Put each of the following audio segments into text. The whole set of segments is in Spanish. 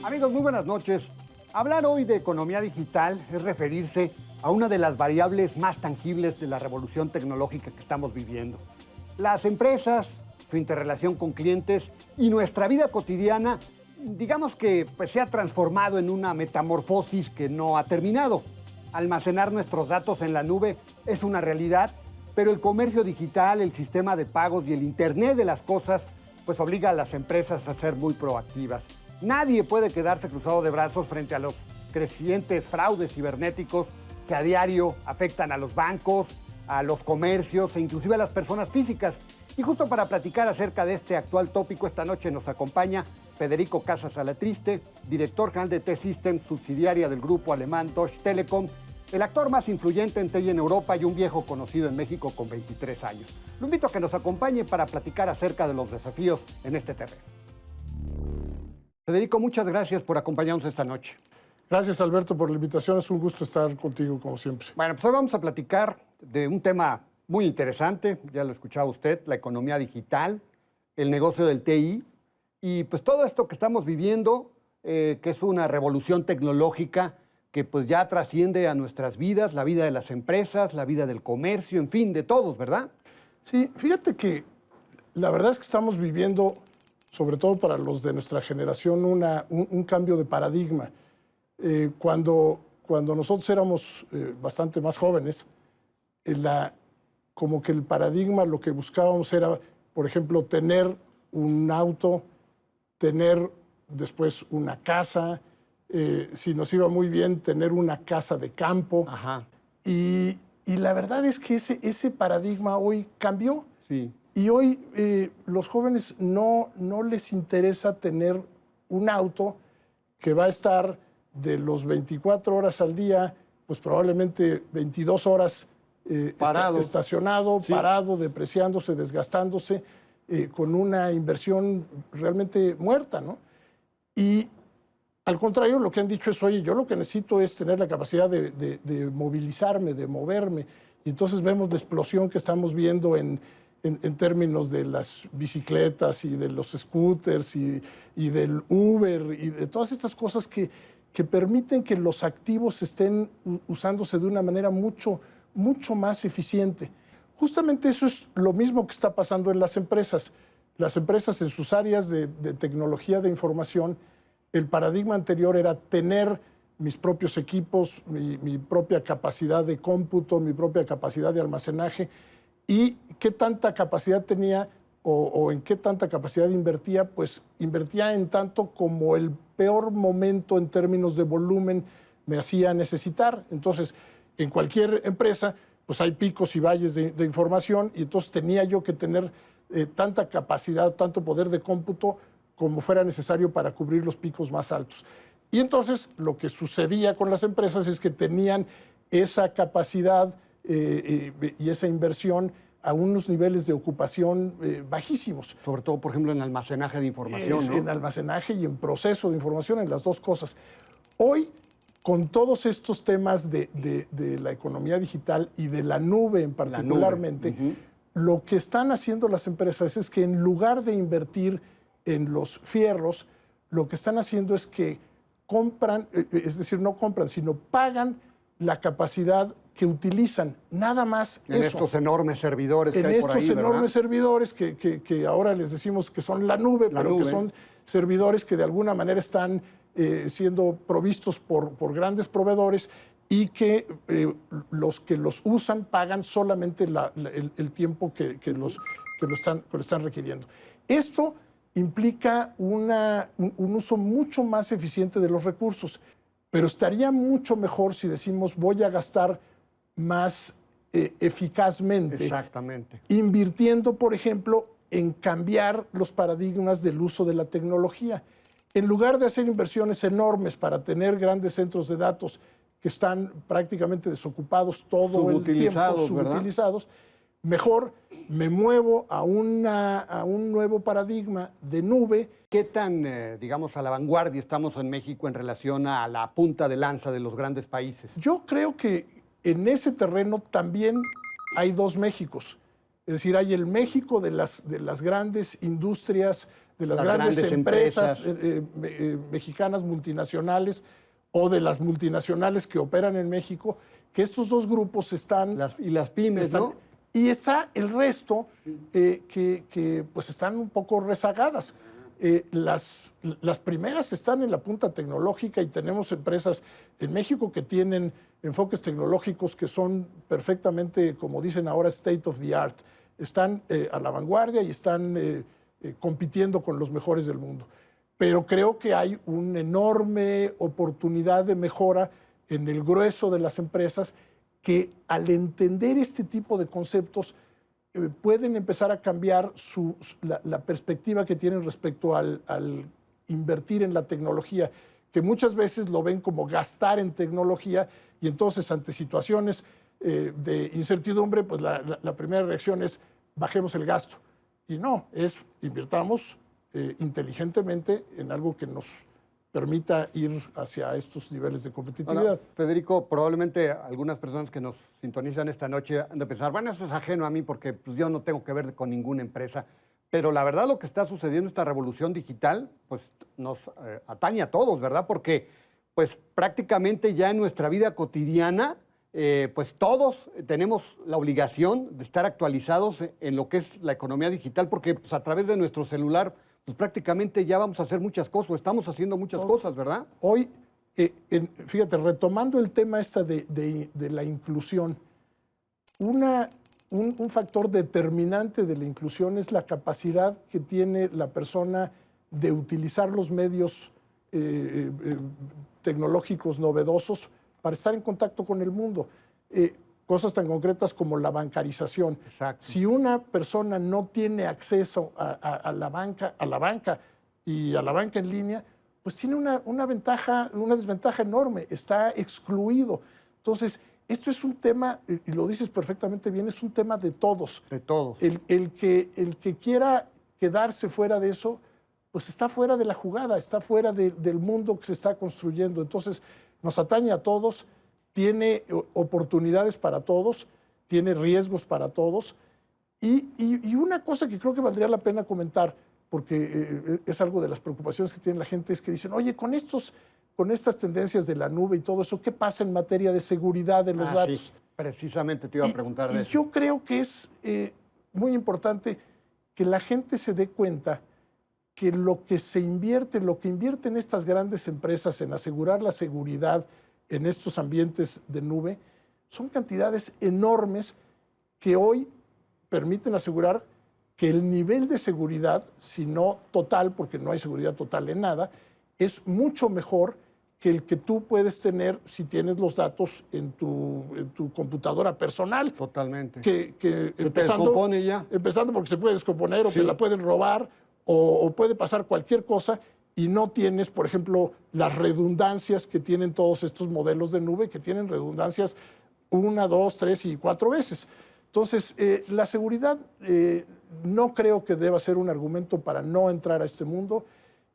Amigos, muy buenas noches. Hablar hoy de economía digital es referirse a una de las variables más tangibles de la revolución tecnológica que estamos viviendo. Las empresas, su interrelación con clientes y nuestra vida cotidiana, digamos que se ha transformado en una metamorfosis que no ha terminado. Almacenar nuestros datos en la nube es una realidad, pero el comercio digital, el sistema de pagos y el Internet de las cosas, pues obliga a las empresas a ser muy proactivas. Nadie puede quedarse cruzado de brazos frente a los crecientes fraudes cibernéticos que a diario afectan a los bancos, a los comercios e inclusive a las personas físicas. Y justo para platicar acerca de este actual tópico, esta noche nos acompaña Federico Casas Alatriste, director general de T-Systems, subsidiaria del grupo alemán Deutsche Telekom, el actor más influyente en TI en Europa y un viejo conocido en México con 23 años. Lo invito a que nos acompañe para platicar acerca de los desafíos en este terreno. Federico, muchas gracias por acompañarnos esta noche. Gracias, Alberto, por la invitación. Es un gusto estar contigo, como siempre. Bueno, pues hoy vamos a platicar de un tema muy interesante, ya lo escuchaba usted, la economía digital, el negocio del TI y pues todo esto que estamos viviendo, que es una revolución tecnológica que pues ya trasciende a nuestras vidas, la vida de las empresas, la vida del comercio, en fin, de todos, ¿verdad? Sí, fíjate que la verdad es que estamos viviendo, sobre todo para los de nuestra generación, un cambio de paradigma. Cuando nosotros éramos bastante más jóvenes, como que el paradigma, lo que buscábamos era, por ejemplo, tener un auto, tener después una casa, si nos iba muy bien, tener una casa de campo. Ajá. Y la verdad es que ese paradigma hoy cambió. Sí. Y hoy los jóvenes no les interesa tener un auto que va a estar de los 24 horas al día, pues probablemente 22 horas estacionado, sí, parado, depreciándose, desgastándose, con una inversión realmente muerta, ¿no? Y al contrario, lo que han dicho es, oye, yo lo que necesito es tener la capacidad de movilizarme, de moverme. Y entonces vemos la explosión que estamos viendo en términos de las bicicletas y de los scooters y del Uber y de todas estas cosas que permiten que los activos estén usándose de una manera mucho más eficiente. Justamente eso es lo mismo que está pasando en las empresas. Las empresas en sus áreas de tecnología de información, el paradigma anterior era tener mis propios equipos, mi propia capacidad de cómputo, mi propia capacidad de almacenaje, y qué tanta capacidad tenía o en qué tanta capacidad invertía, pues invertía en tanto como el peor momento en términos de volumen me hacía necesitar. Entonces, en cualquier empresa, pues hay picos y valles de información, y entonces tenía yo que tener tanta capacidad, tanto poder de cómputo como fuera necesario para cubrir los picos más altos. Y entonces lo que sucedía con las empresas es que tenían esa capacidad y esa inversión a unos niveles de ocupación bajísimos. Sobre todo, por ejemplo, en almacenaje de información, ¿no? En almacenaje y en proceso de información, en las dos cosas. Hoy, con todos estos temas de la economía digital y de la nube particularmente, lo que están haciendo las empresas es que en lugar de invertir en los fierros, lo que están haciendo es que compran, es decir, no compran, sino pagan la capacidad que utilizan, nada más en eso. Estos enormes servidores que en hay por ahí, estos enormes ¿verdad? servidores que ahora les decimos que son la nube, que son servidores que de alguna manera están siendo provistos por grandes proveedores y que los que los usan pagan solamente el tiempo que lo están requiriendo. Esto implica un uso mucho más eficiente de los recursos, pero estaría mucho mejor si decimos voy a gastar más eficazmente. Exactamente. Invirtiendo, por ejemplo, en cambiar los paradigmas del uso de la tecnología. En lugar de hacer inversiones enormes para tener grandes centros de datos que están prácticamente desocupados todo el tiempo, subutilizados, mejor me muevo a un nuevo paradigma de nube. ¿Qué tan, digamos, a la vanguardia estamos en México en relación a la punta de lanza de los grandes países? Yo creo que en ese terreno también hay dos Méxicos. Es decir, hay el México de las grandes industrias de las Las grandes grandes empresas empresas. mexicanas multinacionales o de las multinacionales que operan en México, que estos dos grupos están... Y las pymes, ¿no? Y está el resto que pues están un poco rezagadas. Las primeras están en la punta tecnológica y tenemos empresas en México que tienen enfoques tecnológicos que son perfectamente, como dicen ahora, state of the art. Están a la vanguardia y están compitiendo con los mejores del mundo. Pero creo que hay una enorme oportunidad de mejora en el grueso de las empresas que al entender este tipo de conceptos pueden empezar a cambiar la perspectiva que tienen respecto al invertir en la tecnología, que muchas veces lo ven como gastar en tecnología y entonces ante situaciones de incertidumbre, pues la primera reacción es bajemos el gasto. Y no, es invirtamos inteligentemente en algo que nos permita ir hacia estos niveles de competitividad. Ahora, Federico, probablemente algunas personas que nos sintonizan esta noche han de pensar, bueno, eso es ajeno a mí porque pues, yo no tengo que ver con ninguna empresa. Pero la verdad lo que está sucediendo, esta revolución digital, pues nos atañe a todos, ¿verdad? Porque pues prácticamente ya en nuestra vida cotidiana, pues todos tenemos la obligación de estar actualizados en lo que es la economía digital, porque pues, a través de nuestro celular, pues prácticamente ya vamos a hacer muchas cosas, estamos haciendo muchas cosas, ¿verdad? Hoy, fíjate, retomando el tema de la inclusión, un factor determinante de la inclusión es la capacidad que tiene la persona de utilizar los medios tecnológicos novedosos para estar en contacto con el mundo. Cosas tan concretas como la bancarización. Exacto. Si una persona no tiene acceso a la banca y a la banca en línea, pues tiene una desventaja enorme, está excluido. Entonces, esto es un tema, y lo dices perfectamente bien, es un tema de todos. De todos. El que quiera quedarse fuera de eso, pues está fuera de la jugada, está fuera del mundo que se está construyendo. Entonces, nos atañe a todos, tiene oportunidades para todos, tiene riesgos para todos. Y una cosa que creo que valdría la pena comentar, porque es algo de las preocupaciones que tiene la gente, es que dicen, oye, con estas tendencias de la nube y todo eso, ¿qué pasa en materia de seguridad de los datos? Sí, precisamente te iba a preguntar de eso. Yo creo que es muy importante que la gente se dé cuenta que lo que invierten estas grandes empresas en asegurar la seguridad en estos ambientes de nube, son cantidades enormes que hoy permiten asegurar que el nivel de seguridad, si no total, porque no hay seguridad total en nada, es mucho mejor que el que tú puedes tener si tienes los datos en tu computadora personal. Totalmente. Que se te descompone ya. Empezando porque se puede descomponer o sí. te la pueden robar o puede pasar cualquier cosa y no tienes, por ejemplo, las redundancias que tienen todos estos modelos de nube, que tienen redundancias 1, 2, 3 y 4 veces. Entonces, la seguridad no creo que deba ser un argumento para no entrar a este mundo.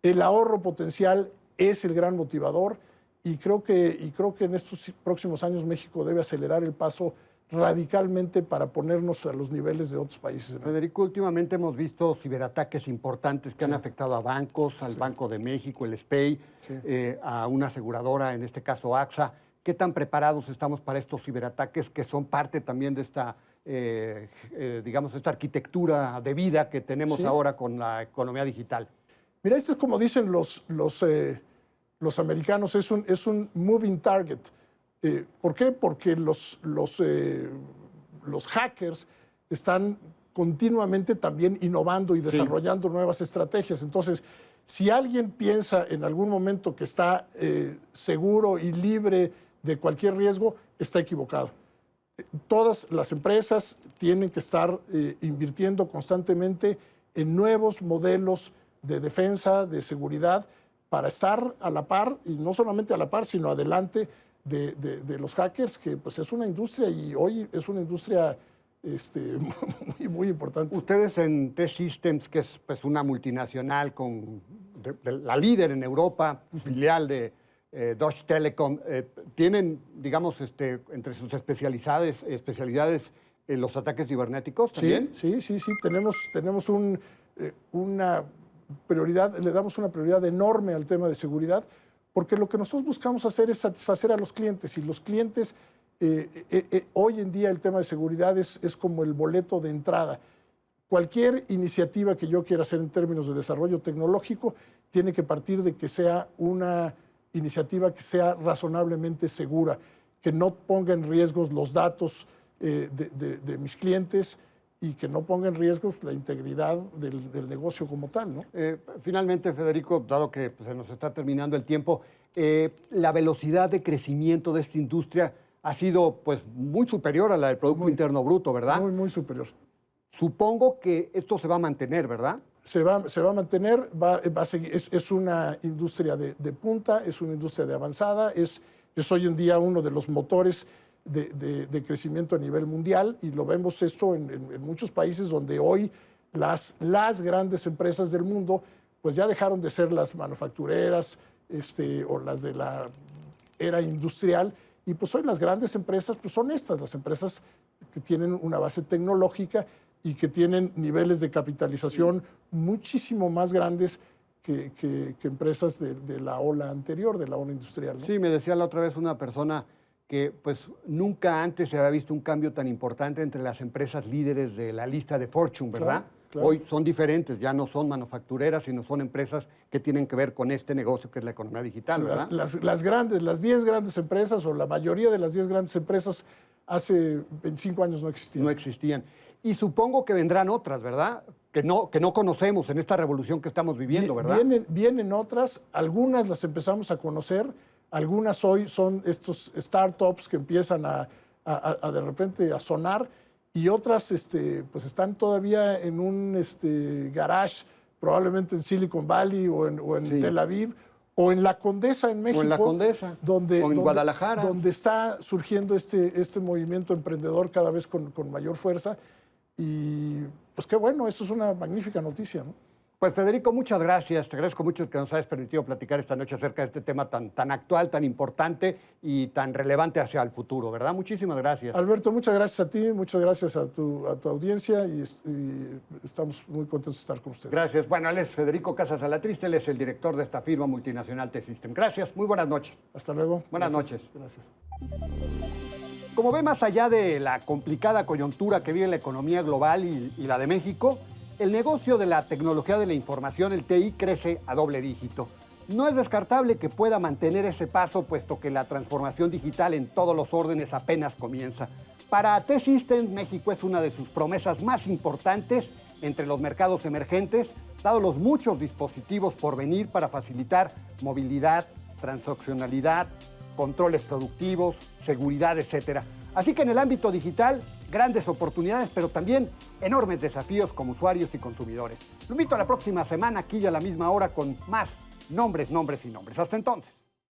El ahorro potencial es el gran motivador y creo que en estos próximos años México debe acelerar el paso radicalmente para ponernos a los niveles de otros países. Federico, últimamente hemos visto ciberataques importantes que han afectado a bancos, al Banco de México, el SPEI, a una aseguradora, en este caso AXA. ¿Qué tan preparados estamos para estos ciberataques que son parte también de esta, digamos, esta arquitectura de vida que tenemos ahora con la economía digital? Mira, esto es como dicen los americanos, es un moving target. ¿Por qué? Porque los hackers están continuamente también innovando y desarrollando nuevas estrategias. Entonces, si alguien piensa en algún momento que está seguro y libre de cualquier riesgo, está equivocado. Todas las empresas tienen que estar invirtiendo constantemente en nuevos modelos de defensa, de seguridad, para estar a la par, y no solamente a la par, sino adelante de los hackers, que pues es una industria y hoy es una industria muy, muy importante. Ustedes en T-Systems, que es pues, una multinacional la líder en Europa, filial de Deutsche Telekom, tienen, digamos, entre sus especialidades los ataques cibernéticos también. Sí. Tenemos una prioridad, le damos una prioridad enorme al tema de seguridad, porque lo que nosotros buscamos hacer es satisfacer a los clientes, y los clientes, hoy en día el tema de seguridad es como el boleto de entrada. Cualquier iniciativa que yo quiera hacer en términos de desarrollo tecnológico tiene que partir de que sea una iniciativa que sea razonablemente segura, que no ponga en riesgo los datos de mis clientes y que no ponga en riesgo la integridad del negocio como tal, ¿no? Finalmente, Federico, dado que pues, se nos está terminando el tiempo, la velocidad de crecimiento de esta industria ha sido pues, muy superior a la del Producto Interno Bruto, ¿verdad? Muy, muy superior. Supongo que esto se va a mantener, ¿verdad? Se va a mantener, va a seguir. Es una industria de punta, es una industria de avanzada, es hoy en día uno de los motores de crecimiento a nivel mundial, y lo vemos esto en muchos países donde hoy las grandes empresas del mundo pues ya dejaron de ser las manufactureras o las de la era industrial, y pues hoy las grandes empresas pues son estas, las empresas que tienen una base tecnológica y que tienen niveles de capitalización muchísimo más grandes que empresas de la ola anterior, de la ola industrial, ¿no? Sí, me decía la otra vez una persona que pues nunca antes se había visto un cambio tan importante entre las empresas líderes de la lista de Fortune, ¿verdad? Claro, claro. Hoy son diferentes, ya no son manufactureras, sino son empresas que tienen que ver con este negocio que es la economía digital, ¿verdad? Las 10 grandes empresas, o la mayoría de las 10 grandes empresas, hace 25 años no existían. No existían. Y supongo que vendrán otras, ¿verdad? Que no conocemos en esta revolución que estamos viviendo, ¿verdad? Vienen otras, algunas las empezamos a conocer, algunas hoy son estos startups que empiezan a de repente a sonar, y otras pues están todavía en un garage, probablemente en Silicon Valley o en Sí. Tel Aviv, o en La Condesa en México. O en La Condesa, o en Guadalajara. Donde está surgiendo este movimiento emprendedor cada vez con mayor fuerza. Y pues qué bueno, eso es una magnífica noticia, ¿no? Pues Federico, muchas gracias. Te agradezco mucho que nos hayas permitido platicar esta noche acerca de este tema tan actual, tan importante y tan relevante hacia el futuro, ¿verdad? Muchísimas gracias. Alberto, muchas gracias a ti, muchas gracias a tu audiencia, y estamos muy contentos de estar con ustedes. Gracias. Bueno, él es Federico Casas Alatriste, él es el director de esta firma multinacional T-Systems. Gracias, muy buenas noches. Hasta luego. Buenas Gracias. noches. Gracias. Como ve, más allá de la complicada coyuntura que vive la economía global y la de México, el negocio de la tecnología de la información, el TI, crece a doble dígito. No es descartable que pueda mantener ese paso, puesto que la transformación digital en todos los órdenes apenas comienza. Para T-Systems, México es una de sus promesas más importantes entre los mercados emergentes, dado los muchos dispositivos por venir para facilitar movilidad, transaccionalidad, controles productivos, seguridad, etc. Así que en el ámbito digital, grandes oportunidades, pero también enormes desafíos como usuarios y consumidores. Lo invito a la próxima semana, aquí a la misma hora, con más nombres y nombres. Hasta entonces.